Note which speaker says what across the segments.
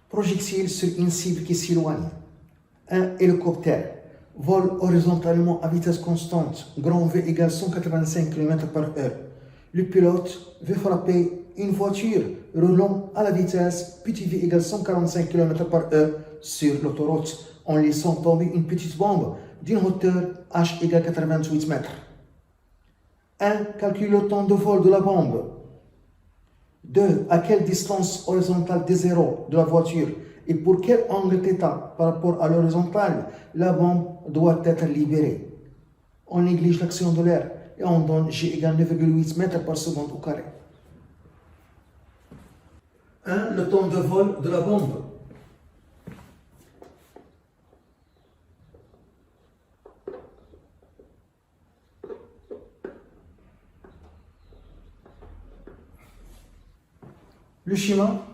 Speaker 1: Projectile sur une cible qui s'éloigne. Un hélicoptère vole horizontalement à vitesse constante, grand V égale 185 km/h. Le pilote veut frapper une voiture roulant à la vitesse petit v égale 145 km/h sur l'autoroute en laissant tomber une petite bombe d'une hauteur h égale 88 mètres. 1. Calcule le temps de vol de la bombe. 2. À quelle distance horizontale des zéros de la voiture et pour quel angle θ par rapport à l'horizontale la bombe doit être libérée. On néglige l'action de l'air et on donne G égale 9,8 mètres par seconde au carré. 1. Le temps de vol de la bombe. Le schéma,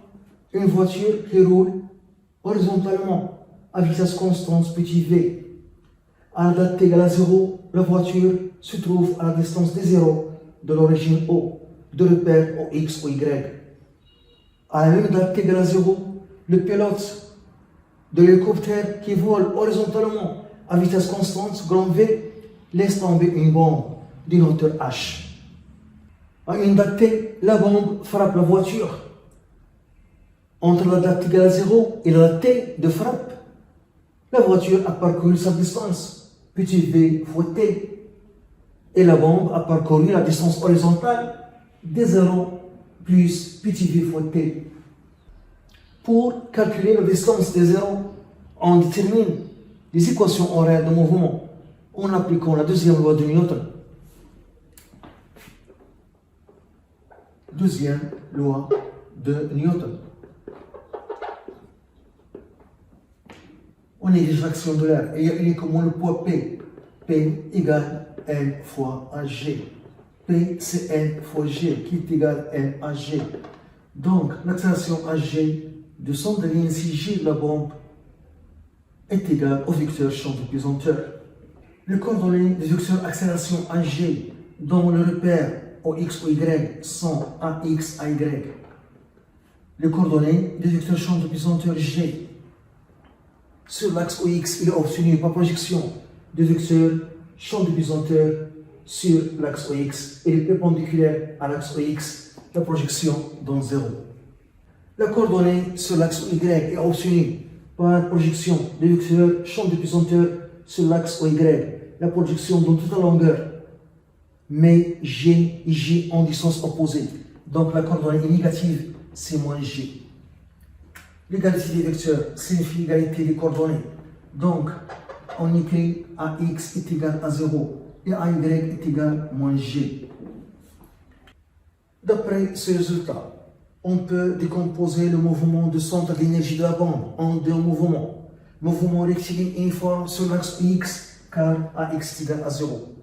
Speaker 1: une voiture qui roule horizontalement à vitesse constante petit v. À la date t égale à 0, la voiture se trouve à la distance des zéros de l'origine O, de repère au X ou Y. À la même date t égale à 0, le pilote de l'hélicoptère qui vole horizontalement à vitesse constante, grand V, laisse tomber une bombe d'une hauteur h. À une date t, la bombe frappe la voiture. Entre la date égale à 0 et la date t de frappe, la voiture a parcouru sa distance, petit v fois t, et la bombe a parcouru la distance horizontale des 0 plus petit v fois t. Pour calculer la distance des 0, on détermine les équations horaires de mouvement en appliquant la deuxième loi de Newton. Deuxième loi de Newton. On néglige l'action de l'air et il y a uniquement le poids P. P égale L fois AG. P c'est L fois G qui est égal à L à G. Donc l'accélération AG de son de ligne G de la bombe est égale au vecteur champ de pesanteur. Les coordonnées du vecteur accélération AG dont le repère au X ou Y sont AX, AY. Les coordonnées du vecteur champ de pesanteur G sur l'axe OX, il est obtenu par projection du vecteur champ de pesanteur sur l'axe OX et il est perpendiculaire à l'axe OX, la projection donne 0. La coordonnée sur l'axe Y est obtenue par projection du vecteur champ de pesanteur sur l'axe OY, la projection donne toute la longueur, mais G et J en distance opposée, donc la coordonnée est négative, c'est moins G. L'égalité des vecteurs signifie l'égalité des coordonnées. Donc, on écrit AX est égal à 0 et AY est égal à moins G. D'après ce résultat, on peut décomposer le mouvement de centre d'énergie de la bombe en deux mouvements. Mouvement rectiligne uniforme sur l'axe X, car AX est égal à 0.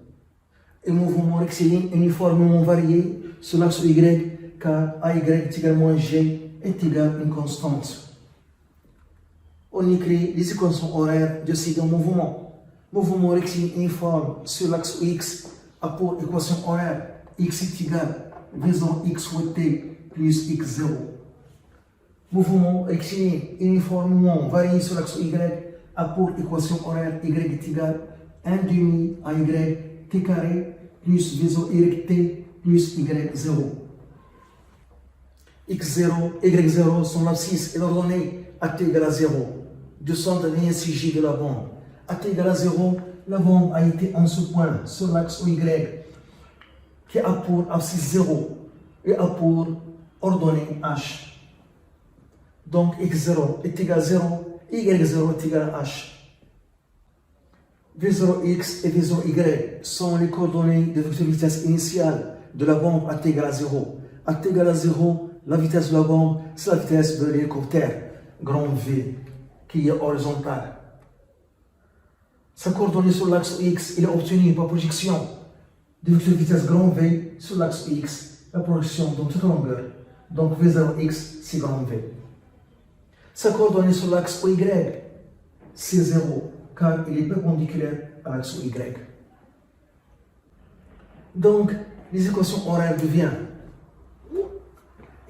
Speaker 1: Et mouvement rectiligne uniformément varié sur l'axe Y, car AY est égal à moins G est égal à une constante. On écrit les équations horaires de ces deux mouvements. Mouvement rectiligne uniforme sur l'axe X a pour équation horaire x est égal à V0 x fois t plus x0. Mouvement rectiligne uniformément varié sur l'axe Y a pour équation horaire y est égal à 1 demi à y t carré plus V0 y plus y0. x0, y0 sont l'abscisse et l'ordonnée à t égale à 0. De centre de ligne CJ de la bombe. À t égale à 0, la bombe a été en ce point sur l'axe Y qui a pour abscisse 0 et a pour ordonnée H. Donc x0 est égal à 0 et y0 est égal à H. V0x et V0y sont les coordonnées de vecteur vitesse initiale de la bombe à t égale à 0. À t égale à 0, la vitesse de la bombe, c'est la vitesse de l'hélicoptère, grand V, qui est horizontale. Sa coordonnée sur l'axe X, il est obtenu par projection de vecteur vitesse grand V sur l'axe X, la projection dans toute longueur. Donc V0x, c'est grand V. Sa coordonnée sur l'axe Y, c'est 0, car il est perpendiculaire à l'axe Y. Donc, les équations horaires deviennent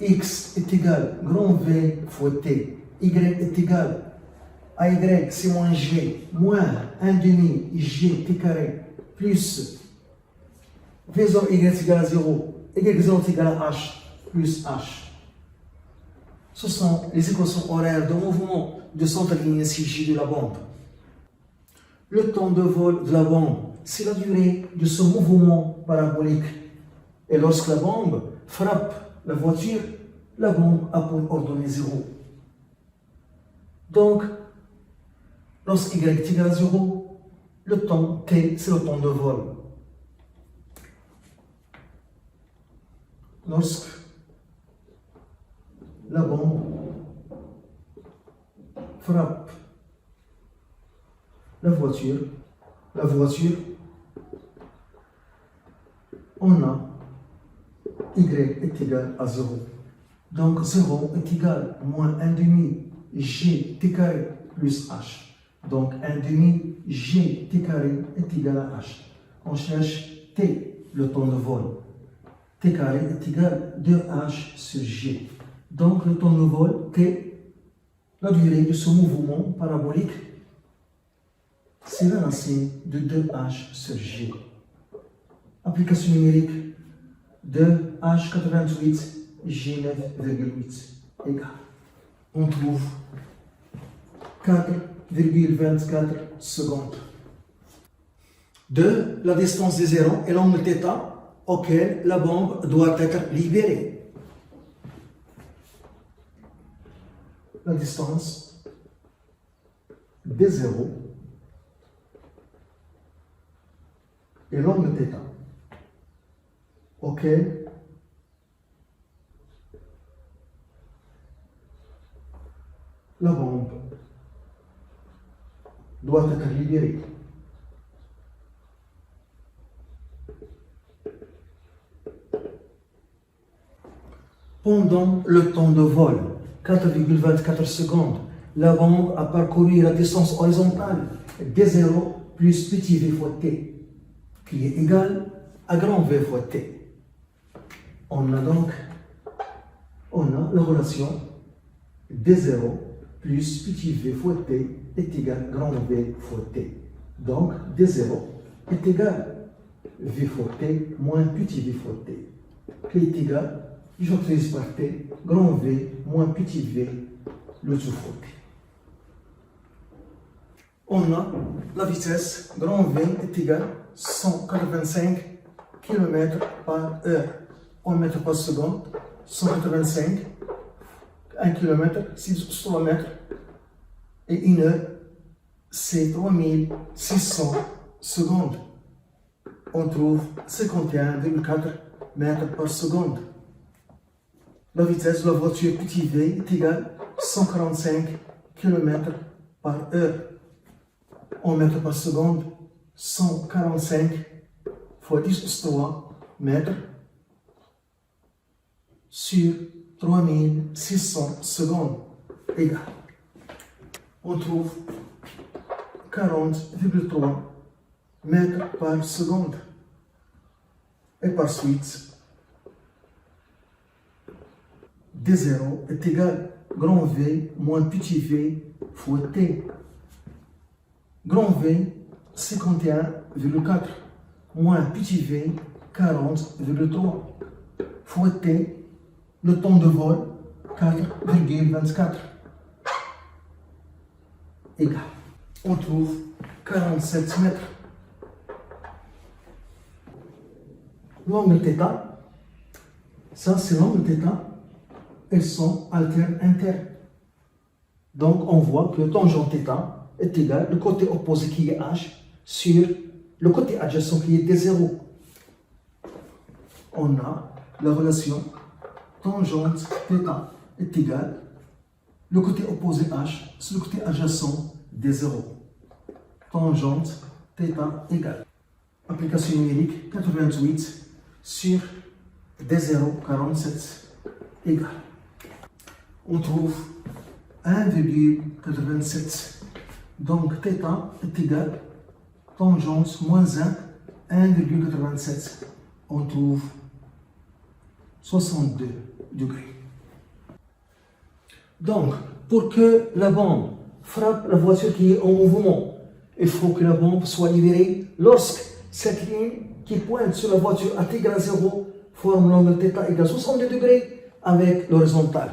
Speaker 1: x est égal à grand V fois t y est égal à y, c'est moins g, moins 1 demi g t carré, plus faisons y égale à 0, y0 est égal à h, plus h. Ce sont les équations horaires de mouvement de centre ligne CJ de la bombe. Le temps de vol de la bombe, c'est la durée de ce mouvement parabolique. Et lorsque la bombe frappe la voiture, la bombe a pour ordonnée 0. Donc, lorsque y est égal à 0, le temps t, c'est le temps de vol. Lorsque la bombe frappe la voiture, on a y est égal à 0. Donc 0 est égal à moins 1 demi g t carré plus h. Donc 1 demi g t carré est égal à h. On cherche t, le temps de vol. T carré est égal à 2h sur g. Donc le temps de vol, t, la durée de ce mouvement parabolique, c'est la racine de 2h sur g. Application numérique, 2h88, g9,8 égale. On trouve 4,24 secondes. De la distance des zéros et l'angle θ auquel la bombe doit être libérée. La distance des zéros et l'angle θ auquel la bombe doit être libérée. Pendant le temps de vol, 4,24 secondes, la bombe a parcouru la distance horizontale d0 plus petit v fois t, qui est égal à grand V fois t. On a donc la relation d0 plus petit v fois t est égal à grand V fois t. Donc d0 est égal à v fois t moins petit v fois t, qui est égal, j'utilise par t, grand V moins petit v, le tout fois t. On a la vitesse grand V est égal à 185 km par heure, en mètres par seconde. 185, 1 km, 6 mètres, et une heure, c'est 3600 secondes. On trouve 51,4 mètres par seconde. La vitesse de la voiture petit v est égale à 145 km par heure. En mètres par seconde, 145 fois 10 plus 3 mètres sur 3600 secondes égale. On trouve 40,3 mètres par seconde. Et par suite, d0 est égal à grand V moins petit v fois t. Grand V, 51,4 moins petit v, 40,3 fois t, le temps de vol, 4,24 égale. On trouve 47 mètres. L'angle θ, ça c'est l'angle θ, elles sont altères internes. Donc on voit que tangent θ est égal le côté opposé qui est h sur le côté adjacent qui est d0. On a la relation tangente θ est égal le côté opposé h sur le côté adjacent d0. Tangente θ égale. Application numérique 88 sur d0 47 égale. On trouve 1,87. Donc θ est égal tangente moins 1, 1,87. On trouve 62 degrés. Donc, pour que la bombe frappe la voiture qui est en mouvement, il faut que la bombe soit libérée lorsque cette ligne qui pointe sur la voiture à t égale 0 forme l'angle θ égale 60 degrés avec l'horizontale.